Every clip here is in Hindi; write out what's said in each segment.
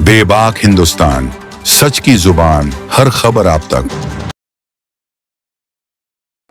बेबाक हिंदुस्तान, सच की जुबान, हर खबर आप तक।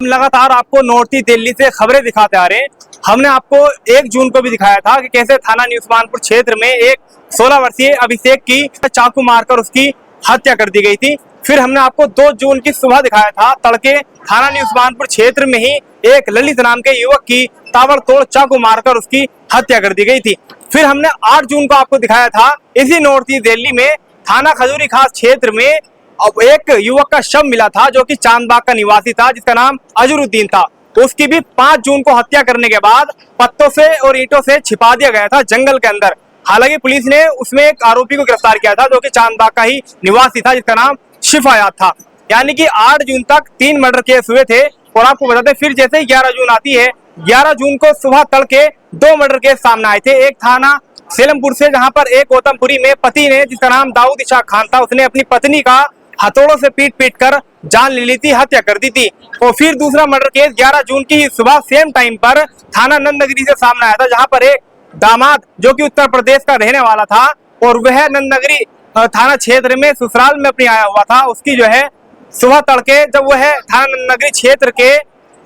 लगातार आपको नॉर्थ ईस्ट दिल्ली से खबरें दिखाते आ रहे हैं। हमने आपको 1 जून को भी दिखाया था कि कैसे थाना न्यू उस्मानपुर क्षेत्र में एक 16 वर्षीय अभिषेक की चाकू मारकर उसकी हत्या कर दी गई थी। फिर हमने आपको 2 जून की सुबह दिखाया था, तड़के थाना न्यू उस्मानपुर क्षेत्र में ही एक ललित नाम के युवक की ताबड़तोड़ चाकू मारकर उसकी हत्या कर दी गई थी। फिर हमने 8 जून को आपको दिखाया था इसी नॉर्थ ईस्ट दिल्ली में थाना खजूरी खास क्षेत्र में अब एक युवक का शव मिला था जो कि चांदबाग का निवासी था, जिसका नाम अजरुद्दीन था। उसकी भी 5 जून को हत्या करने के बाद पत्तों से और ईंटों से छिपा दिया गया था जंगल के अंदर। हालांकि पुलिस ने उसमें एक आरोपी को गिरफ्तार किया था जो कि चांदबाग का ही निवासी था, जिसका नाम शिफायात था। यानी कि 8 जून तक 3 मर्डर केस हुए थे। और आपको बताते फिर जैसे ही 11 जून आती है, 11 जून को सुबह तड़के 2 मर्डर केस सामने आए थे। एक थाना सेलमपुर से, जहां पर एक गौतमपुरी में पति ने, जिसका नाम दाऊद इशाक खान था, उसने अपनी पत्नी का हथौड़ों से पीट कर जान ले ली थी, हत्या कर दी थी। और फिर दूसरा मर्डर केस 11 जून की सुबह सेम टाइम पर थाना नंदनगरी से सामने आया था, जहां पर एक दामाद जो कि उत्तर प्रदेश का रहने वाला था और वह नंदनगरी थाना क्षेत्र में ससुराल में अपनी आया हुआ था, उसकी जो है सुबह तड़के जब वह थाना नंदनगरी क्षेत्र के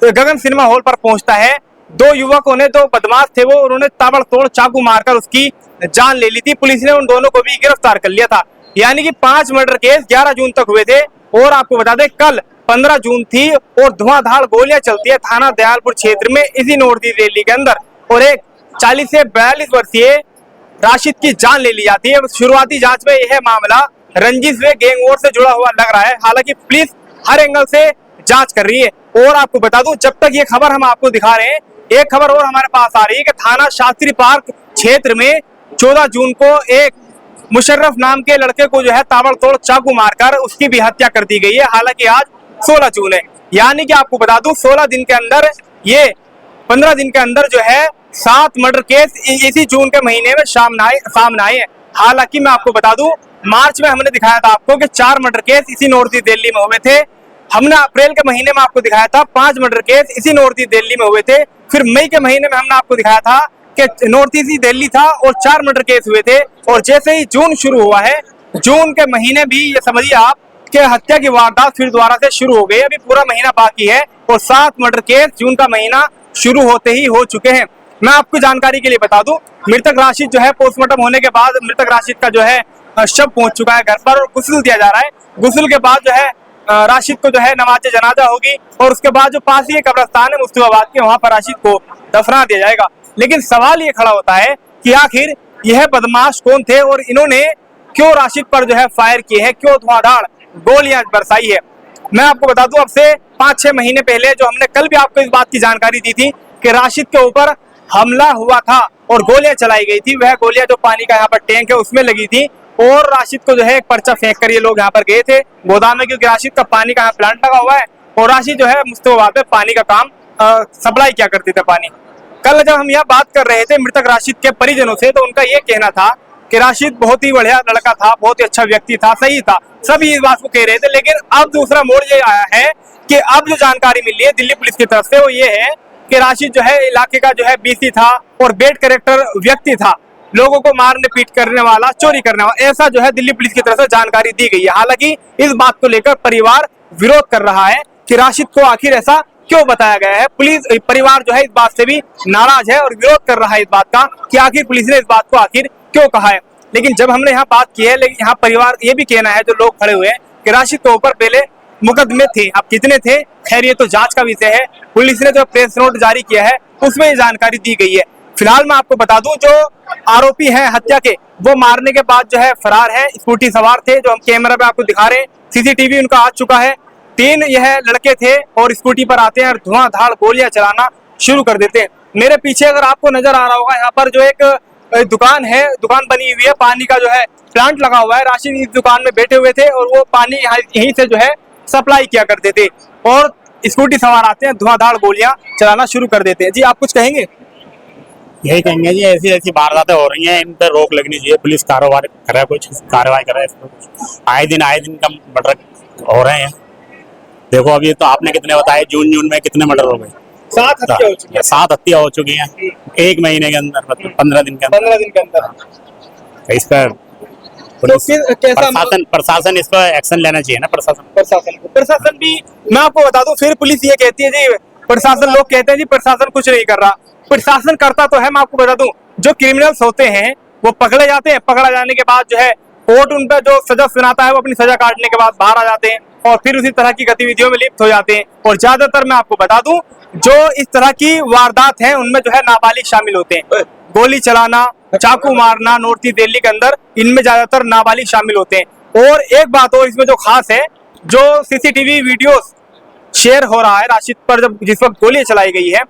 गगन सिनेमा हॉल पर पहुंचता है, 2 युवकों ने, 2 बदमाश थे वो, उन्होंने ताबड़तोड़ चाकू मारकर उसकी जान ले ली थी। पुलिस ने उन दोनों को भी गिरफ्तार कर लिया था। यानी कि 5 मर्डर केस 11 जून तक हुए थे। और आपको बता दें कल 15 जून थी और धुआंधार गोलियां चलती है थाना दयालपुर क्षेत्र में इसी नॉर्थ ईस्ट दिल्ली के अंदर, और एक 40 से 42 वर्षीय राशिद की जान ले ली जाती है। शुरुआती जांच में यह मामला रंजिश व गैंग वॉर से जुड़ा हुआ लग रहा है। हालांकि पुलिस हर एंगल से जांच कर रही है। और आपको बता दूं, जब तक ये खबर हम आपको दिखा रहे हैं, एक खबर और हमारे पास आ रही है कि थाना शास्त्री पार्क क्षेत्र में 14 जून को एक मुशर्रफ नाम के लड़के को जो है ताबड़तोड़ चाकू मारकर उसकी भी हत्या कर दी गई है। हालांकि आज 16 जून है। यानी कि आपको बता दूं 16 दिन के अंदर, ये 15 दिन के अंदर जो है 7 मर्डर केस इसी जून के महीने में सामने आए हैं। हालांकि मैं आपको बता दूं, मार्च में हमने दिखाया था आपको कि 4 मर्डर केस इसी नॉर्थ ईस्ट दिल्ली में हुए थे। हमने अप्रैल के महीने में आपको दिखाया था 5 मर्डर केस इसी नॉर्थ ईस्ट दिल्ली में हुए थे। फिर मई के महीने में हमने आपको दिखाया था कि नॉर्थ ईस्ट दिल्ली था और 4 मर्डर केस हुए थे। और जैसे ही जून शुरू हुआ है, जून के महीने भी ये समझिए आप कि हत्या की वारदात फिर दोबारा से शुरू हो गई। अभी पूरा महीना बाकी है और 7 मर्डर केस जून का महीना शुरू होते ही हो चुके हैं। मैं आपको जानकारी के लिए बता दूं, मृतक राशिद जो है पोस्टमार्टम होने के बाद मृतक राशिद का जो है शव पहुंच चुका है घर पर और गुस्ल दिया जा रहा है। गुस्ल के बाद जो है राशिद को जो है नमाज जनाजा होगी और उसके बाद जो पास ही कब्रिस्तान है मुस्तफाबाद के, वहां पर राशिद को दफना दिया जाएगा। लेकिन सवाल ये खड़ा होता है कि आखिर यह बदमाश कौन थे और इन्होंने क्यों राशिद पर जो है फायर किए हैं, क्यों धुआंधार गोलियां बरसाई है। मैं आपको बता दूं, अब से 5-6 महीने पहले जो हमने कल भी आपको इस बात की जानकारी दी थी कि राशिद के ऊपर हमला हुआ था और गोलियां चलाई गई थी। वह गोलियां जो पानी का यहाँ पर टैंक है उसमें लगी थी और राशिद को जो है एक पर्चा फेंक कर ये लोग यहाँ पर गए थे गोदाम में, क्योंकि राशिद का पानी का यहाँ प्लांट लगा हुआ है और राशिद जो है मुस्तफाबाद में पानी का काम सप्लाई किया करते थे पानी। कल जब हम यहाँ बात कर रहे थे मृतक राशिद के परिजनों से, तो उनका ये कहना था कि राशिद बहुत ही बढ़िया लड़का था, बहुत ही अच्छा व्यक्ति था, सही था, सभी इस बात को कह रहे थे। लेकिन अब दूसरा मोड़ ये आया है कि अब जो जानकारी मिली है दिल्ली पुलिस की तरफ से वो ये है कि राशिद जो है इलाके का जो है बीसी था और बेड कैरेक्टर व्यक्ति था, लोगों को मारने पीट करने वाला, चोरी करने वाला, ऐसा जो है दिल्ली पुलिस की तरफ से जानकारी दी गई है। हालांकि इस बात को लेकर परिवार विरोध कर रहा है कि राशिद को आखिर ऐसा क्यों बताया गया है। पुलिस परिवार जो है इस बात से भी नाराज है और विरोध कर रहा है इस बात का कि आखिर पुलिस ने इस बात को आखिर क्यों कहा है। लेकिन जब हमने यहाँ बात की है, लेकिन यहाँ परिवार ये भी कहना है, जो लोग खड़े हुए हैं, कि राशिद के ऊपर पहले मुकदमे थे, अब कितने थे खैर ये तो जांच का विषय है। पुलिस ने जो प्रेस नोट जारी किया है उसमें ये जानकारी दी गई है। फिलहाल मैं आपको बता दूं, जो आरोपी हैं हत्या के, वो मारने के बाद जो है फरार है। स्कूटी सवार थे, जो हम कैमरा पे आपको दिखा रहे हैं, सीसीटीवी उनका आ चुका है। 3 यह लड़के थे और स्कूटी पर आते हैं और धुआंधार गोलियां चलाना शुरू कर देते हैं। मेरे पीछे अगर आपको नजर आ रहा होगा, यहाँ पर जो एक दुकान है, दुकान बनी हुई है, पानी का जो है प्लांट लगा हुआ है। राशिद इस दुकान में बैठे हुए थे और वो पानी यहीं से जो है सप्लाई किया करते थे और स्कूटी सवार आते हैं, धुआंधार गोलियां चलाना शुरू कर देते हैं। जी आप कुछ कहेंगे? यही कहेंगे जी, ऐसी ऐसी वारदातें हो रही हैं, इन पर रोक लगनी चाहिए। पुलिस कारोबार करे, कुछ कार्रवाई करे। आए दिन का मर्डर हो रहे हैं। देखो अभी तो आपने कितने बताए, जून में कितने मर्डर हो गए? 7 हत्या हो चुकी है। 7 हत्या हो चुकी हैं 1 महीने के अंदर, मतलब 15 दिन के अंदर। 15 दिन के अंदर। इस पर पुलिस फिर कैसा प्रशासन इस पर एक्शन लेना चाहिए ना। प्रशासन भी, मैं आपको बता दूं, फिर पुलिस ये कहती है जी प्रशासन, लोग कहते हैं जी प्रशासन कुछ नहीं कर रहा। प्रशासन करता तो है। मैं आपको बता दूं, जो क्रिमिनल्स होते हैं वो पकड़े जाते हैं, पकड़ा जाने के बाद जो है कोर्ट उन पर जो सजा सुनाता है वो अपनी सजा काटने के बाद बाहर आ जाते हैं और फिर उसी तरह की गतिविधियों में लिप्त हो जाते हैं। और ज्यादातर मैं आपको बता दूं, जो इस तरह की वारदात है उनमें जो है नाबालिग शामिल होते हैं। गोली चलाना, चाकू मारना नॉर्थ ईस्ट दिल्ली के अंदर, इनमें ज्यादातर नाबालिग शामिल होते हैं। और एक बात और इसमें जो खास है, जो सीसीटीवी वीडियोस शेयर हो रहा है राशिद पर जब जिस वक्त गोली चलाई गई है,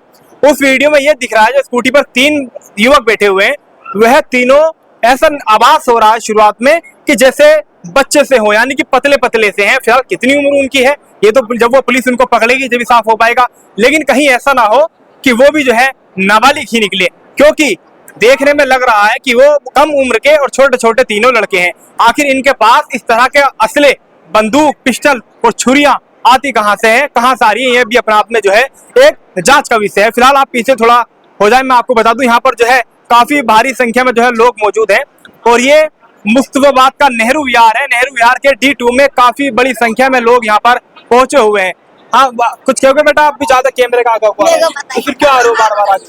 उस वीडियो में यह दिख रहा है जो स्कूटी पर 3 युवक बैठे हुए हैं, वह तीनों ऐसा आभास हो रहा है शुरुआत में कि जैसे बच्चे से हो, यानी कि पतले पतले से हैं। फिलहाल कितनी उम्र उनकी है ये तो जब वो पुलिस उनको पकड़ेगी जब भी साफ हो पाएगा, लेकिन कहीं ऐसा ना हो कि वो भी जो है नाबालिग ही निकले, क्योंकि देखने में लग रहा है कि वो कम उम्र के और छोटे छोटे तीनों लड़के हैं। आखिर इनके पास इस तरह के असले, बंदूक, पिस्टल और छुरियां आती कहां से है, कहां से आ रही है, ये भी अपने आप में जो है एक जांच का विषय है। फिलहाल आप पीछे थोड़ा हो जाए, मैं आपको बता दूं यहाँ पर जो है काफी भारी संख्या में जो है लोग मौजूद हैं और ये मुस्तफाबाद का नेहरू विहार है। नेहरू विहार के D2 में काफी बड़ी संख्या में लोग यहाँ पर पहुंचे हुए हैं। हाँ, कुछ कहोगे बेटा? आप भी ज्यादा कैमरे का आगे तो फिर क्यों आ रहे हो बार बार आगे?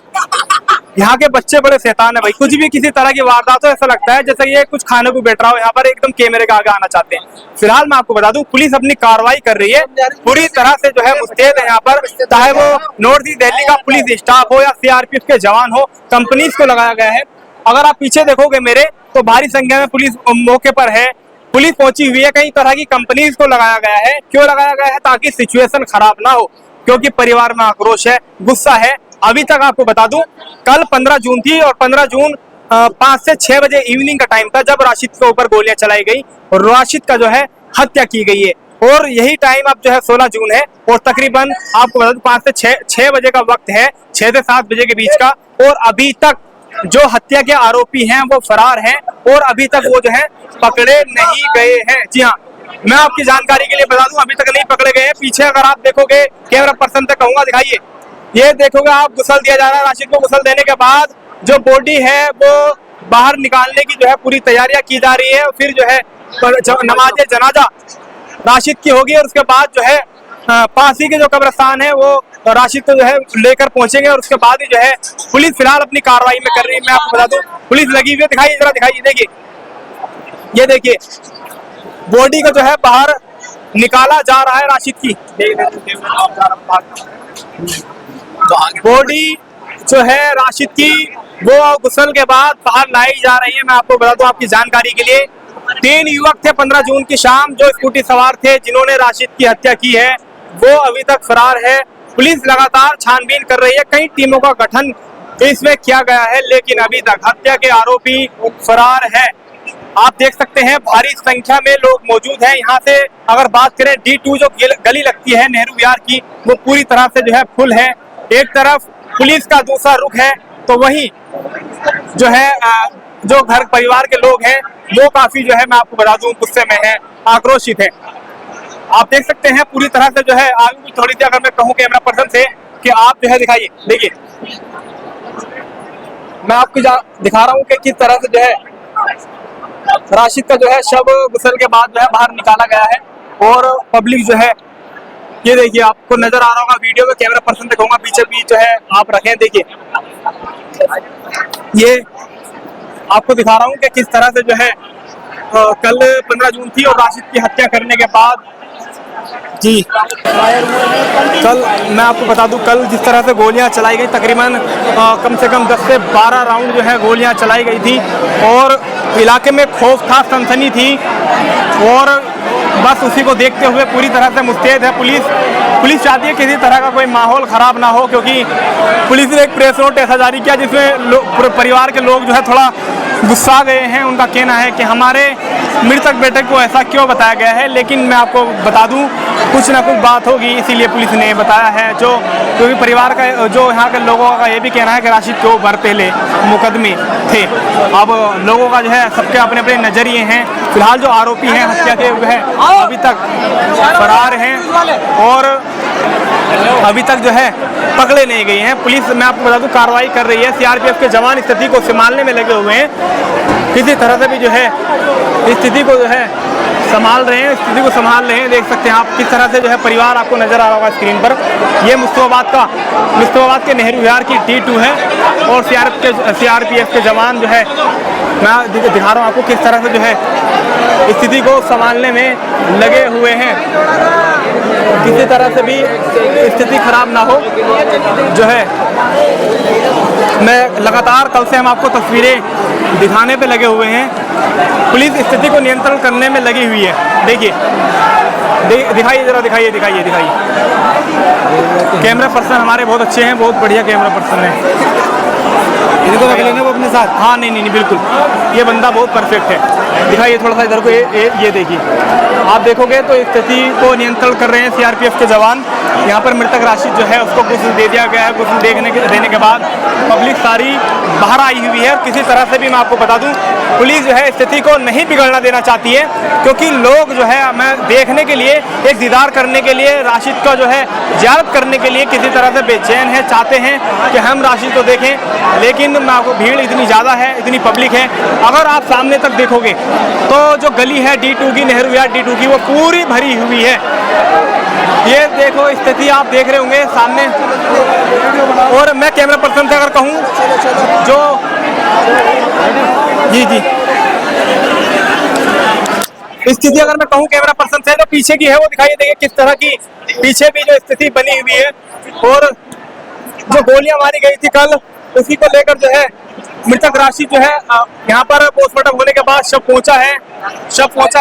यहाँ के बच्चे बड़े शैतान है भाई, कुछ भी किसी तरह की वारदात हो ऐसा लगता है जैसे ये कुछ खाने को बैठ रहा हो, यहाँ पर एकदम कैमरे का आगे आना चाहते हैं। फिलहाल मैं आपको बता दूं, पुलिस अपनी कार्रवाई कर रही है, पूरी तरह से जो है मुस्तैद है यहाँ पर, चाहे वो नॉर्थ ईस्ट दिल्ली का पुलिस स्टाफ हो या CRPF के जवान हो, कंपनीज को लगाया गया है। अगर आप पीछे देखोगे मेरे तो भारी संख्या में पुलिस मौके पर है, पुलिस पहुंची हुई है, कई तरह की कंपनीज को लगाया गया है। क्यों लगाया गया है? ताकि सिचुएशन खराब ना हो, क्योंकि परिवार में आक्रोश है, गुस्सा है। अभी तक आपको बता दूं, कल 15 जून थी और 15 जून 5 से 6 बजे इवनिंग का टाइम था जब राशिद के ऊपर गोलियां चलाई गई और राशिद का जो है हत्या की गई है। और यही टाइम अब जो है 16 जून है और तकरीबन आपको बता दूं 5 से 6 बजे का वक्त है, 6 से 7 बजे के बीच का, और अभी तक जो हत्या के आरोपी हैं वो फरार हैं और अभी तक वो जो है पकड़े नहीं गए हैं। जी हाँ, मैं आपकी जानकारी के लिए बता दूं, अभी तक नहीं पकड़े गए हैं। पीछे अगर आप देखोगे, कैमरा पर्सन तक कहूंगा दिखाइए, ये देखोगे आप, गुसल दिया जा रहा है। राशिद को गुसल देने के बाद जो बॉडी है वो बाहर निकालने की जो है पूरी तैयारियां की जा रही है। फिर जो है नमाज जनाजा राशिद की होगी और उसके बाद जो है पास ही के जो कब्रिस्तान है वो राशिद को जो है लेकर पहुंचेंगे और उसके बाद ही जो है पुलिस फिलहाल अपनी कार्रवाई में कर रही है। मैं आपको बता दूं, पुलिस लगी हुई है, दिखाइए जरा, दिखाइए, देखिए, ये देखिए बॉडी को जो है बाहर निकाला जा रहा है राशिद की। बॉडी जो है राशिद की वो गुस्ल के बाद बाहर लाई जा रही है। मैं आपको बता दूं आपकी जानकारी के लिए, 3 युवक थे 15 जून की शाम जो स्कूटी सवार थे जिन्होंने राशिद की हत्या की है, वो अभी तक फरार है। पुलिस लगातार छानबीन कर रही है, कई टीमों का गठन इसमें किया गया है, लेकिन अभी तक हत्या के आरोपी फरार है। आप देख सकते हैं भारी संख्या में लोग मौजूद हैं। यहाँ से अगर बात करें D2 जो गली लगती है नेहरू विहार की, वो पूरी तरह से जो है फुल है। एक तरफ पुलिस का दूसरा रुख है तो वहीं जो है जो घर परिवार के लोग हैं वो काफी जो है मैं आपको बता दूं गुस्से में है, आक्रोशित है। आप देख सकते हैं पूरी तरह से जो है आगे भी थोड़ी सी अगर मैं कहूँ कैमरा पर्सन से कि आप जो है दिखाइए, देखिए मैं आपको दिखा रहा हूँ कि किस तरह से जो है राशिद का जो है शव गुस्ल के बाद जो है बाहर निकाला गया है और पब्लिक जो है ये देखिए, आपको नजर आ रहा होगा वीडियो में, कैमरा पर्सन दिखाऊंगा पीछे भी जो है आप रखें, देखिए ये आपको दिखा रहा हूँ कि किस तरह से जो है कल 15 जून थी और राशिद की हत्या करने के बाद जी कल मैं आपको बता दूं कल जिस तरह से गोलियां चलाई गई, तकरीबन कम से कम 10 से 12 राउंड जो है गोलियां चलाई गई थी और इलाके में खौफ था, सनसनी थी और बस उसी को देखते हुए पूरी तरह से मुस्तैद है पुलिस चाहती है किसी तरह का कोई माहौल खराब ना हो, क्योंकि पुलिस ने एक प्रेस नोट ऐसा जारी किया जिसमें परिवार के लोग जो है थोड़ा गुस्सा गए हैं। उनका कहना है कि हमारे मृतक बेटे को ऐसा क्यों बताया गया है, लेकिन मैं आपको बता दूं कुछ ना कुछ बात होगी इसीलिए पुलिस ने बताया है। क्योंकि परिवार का जो यहाँ के लोगों का ये भी कहना है कि राशिद के ऊपर पहले मुकदमे थे। अब लोगों का जो है सबके अपने अपने नजरिए हैं। फिलहाल जो आरोपी हैं हत्या के हुए हैं अभी तक फरार हैं और अभी तक जो है पकड़े नहीं गए हैं। पुलिस मैं आपको बता दूं कार्रवाई कर रही है, CRPF के जवान स्थिति को संभालने में लगे हुए हैं। किसी तरह से भी जो है स्थिति को जो है संभाल रहे हैं, स्थिति को संभाल रहे हैं। देख सकते हैं आप किस तरह से जो है परिवार आपको नजर आ रहा होगा स्क्रीन पर। ये मुस्तफाबाद के नेहरू विहार की T2 है और CRPF के जवान जो है, मैं दिखा रहा हूँ आपको किस तरह से जो है स्थिति को संभालने में लगे हुए हैं। किसी तरह से भी स्थिति खराब ना हो जो है, मैं लगातार कल से हम आपको तस्वीरें दिखाने पे लगे हुए हैं। पुलिस स्थिति को नियंत्रण करने में लगी हुई है। देखिए, दिखाइए जरा, दिखाइए। कैमरा पर्सन हमारे बहुत अच्छे हैं, बहुत बढ़िया कैमरा पर्सन है। इनको रख लेना वो अपने साथ। हाँ, नहीं, बिल्कुल, ये बंदा बहुत परफेक्ट है। दिखाइए थोड़ा सा इधर को, ये देखिए, आप देखोगे तो स्थिति को नियंत्रण कर रहे हैं CRPF के जवान। यहाँ पर मृतक राशिद जो है उसको गुस्ल दे दिया गया है। गुस्ल देने के बाद पब्लिक सारी बाहर आई हुई है। किसी तरह से भी मैं आपको बता दूं, पुलिस जो है स्थिति को नहीं बिगड़ना देना चाहती है, क्योंकि लोग जो है मैं देखने के लिए, एक दीदार करने के लिए, राशिद का जो है ज़ियारत करने के लिए किसी तरह से बेचैन है, चाहते हैं कि हम राशिद को देखें। लेकिन मैं आपको, भीड़ इतनी ज़्यादा है, इतनी पब्लिक है, अगर आप सामने तक देखोगे तो जो गली है D2 की, नेहरू विहार D2 की, वो पूरी भरी हुई है। ये देखो स्थिति आप देख रहे होंगे सामने। और मैं कैमरा पर्सन से अगर कहूँ जो जी स्थिति अगर मैं कहूँ कैमरा पर्सन से, जो पीछे की है वो दिखाइए। देखिए किस तरह की पीछे भी जो स्थिति बनी हुई है। और जो गोलियां मारी गई थी कल, उसी को लेकर जो है मृतक राशिद जो है यहाँ पर पोस्टमार्टम होने के बाद शव पहुंचा है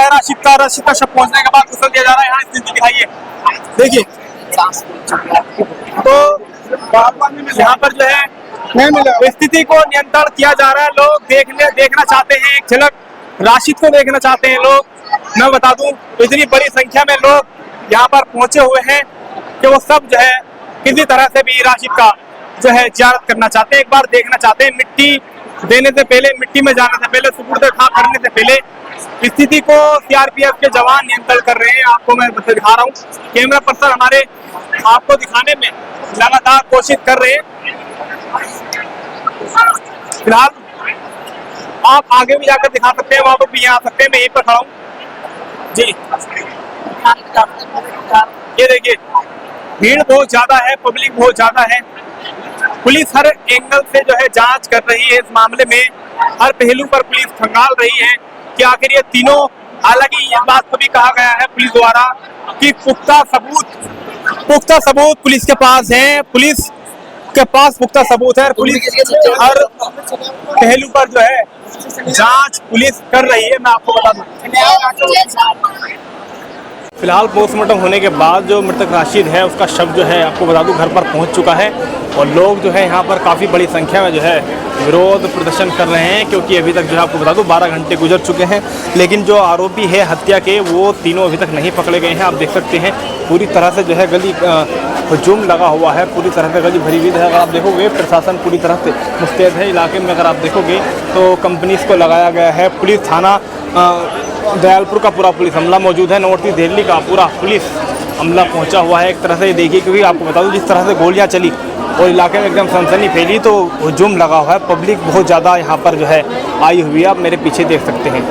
राशिद का शव पहुंचने के बाद गुस्ल दिया जा रहा है। यहाँ स्थिति दिखाइए, देखिए। तो यहाँ पर जो है स्थिति को नियंत्रण किया जा रहा है। लोग देखना चाहते हैं, एक झलक राशिद को देखना चाहते हैं लोग। मैं बता दूं, इतनी बड़ी संख्या में लोग यहाँ पर पहुंचे हुए हैं कि वो सब जो है किसी तरह से भी राशिद का जो है ज़ियारत करना चाहते हैं, एक बार देखना चाहते हैं। मिट्टी देने से पहले, मिट्टी में जाने से पहले, सुपुर्द खां करने से पहले स्थिति को CRPF के जवान नियंत्रण कर रहे हैं। आपको मैं दिखा रहा हूँ, कैमरा पर्सन हमारे आपको दिखाने में लगातार कोशिश कर रहे हैं। फिलहाल आप आगे भी जाकर दिखा सकते हैं, वहां पर भी आ सकते हैं, मैं यहीं पर खड़ा हूँ जी। ये देखिए, भीड़ बहुत ज्यादा है, पब्लिक बहुत ज्यादा है। पुलिस हर एंगल से जो है जांच कर रही है इस मामले में, हर पहलू पर पुलिस खंगाल रही है कि आखिर ये तीनों, हालांकि इस बात को भी कहा गया है पुलिस द्वारा कि पुख्ता सबूत पुलिस के पास है, पुलिस के पास पुख्ता सबूत है। पुलिस हर पहलू पर जो है जांच पुलिस कर रही है, मैं आपको बता दूं। फिलहाल पोस्टमार्टम होने के बाद जो मृतक राशिद है उसका शव जो है आपको बता दूं घर पर पहुंच चुका है। और लोग जो है यहाँ पर काफ़ी बड़ी संख्या में जो है विरोध प्रदर्शन कर रहे हैं, क्योंकि अभी तक जो है आपको बता दूं 12 घंटे गुजर चुके हैं, लेकिन जो आरोपी है हत्या के, वो तीनों अभी तक नहीं पकड़े गए हैं। आप देख सकते हैं पूरी तरह से जो है गली हजूम लगा हुआ है, पूरी तरह से गली भरी हुई है। अगर आप देखोगे प्रशासन पूरी तरह से मुस्तैद है इलाके में। अगर आप देखोगे तो कंपनीज को लगाया गया है, पुलिस थाना दयालपुर का पूरा पुलिस अमला मौजूद है, नॉर्थ ईस्ट दिल्ली का पूरा पुलिस अमला पहुंचा हुआ है एक तरह से। देखिए, क्योंकि आपको बता दूं जिस तरह से गोलियां चली और इलाके में एकदम सनसनी फैली, तो हजूम लगा हुआ है, पब्लिक बहुत ज़्यादा यहाँ पर जो है आई हुई है। आप मेरे पीछे देख सकते हैं।